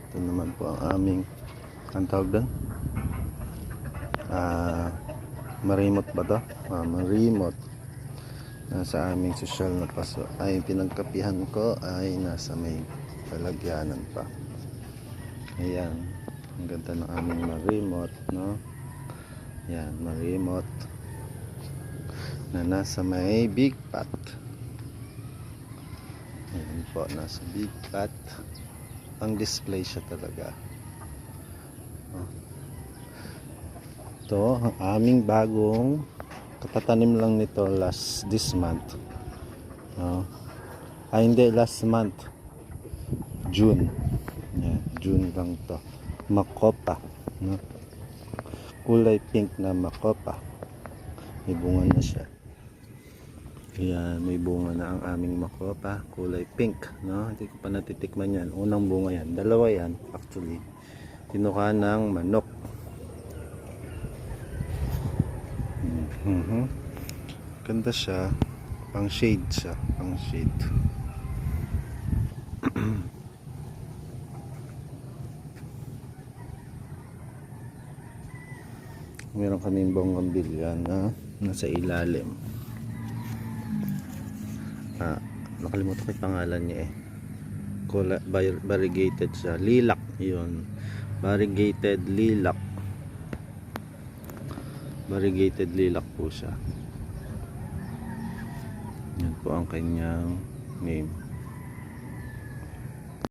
Ito naman po ang aming, ang tawag doon? Marimot ba to? Marimot. Nasa aming sosyal na paso ay pinagkapihan ko ay nasa may palagyanan pa. Ayan, ang ganda ng aming marimot, no? Ayan, marimot na nasa may big pot. Ayan po, nasa big pot. Ang display siya talaga. Ito ang aming bagong katatanim lang nito this month. Hindi last month, June. Yan, June lang to. Makopa, no? Kulay pink na makopa. May bunga na siya. Ayan, may bunga na ang aming makopa, kulay pink, no? Hindi ko pa natitikman yan. Unang bunga yan, dalawa yan actually. Kinuha ng manok. Ganda siya, pang shade siya, pang shade. Meron kaming bonggambilya na nasa ilalim. Nakalimutan ko yung pangalan niya eh. Variegated siya, lilac yun. Variegated lilac. Variegated lilac po siya. Yan po ang kanyang name.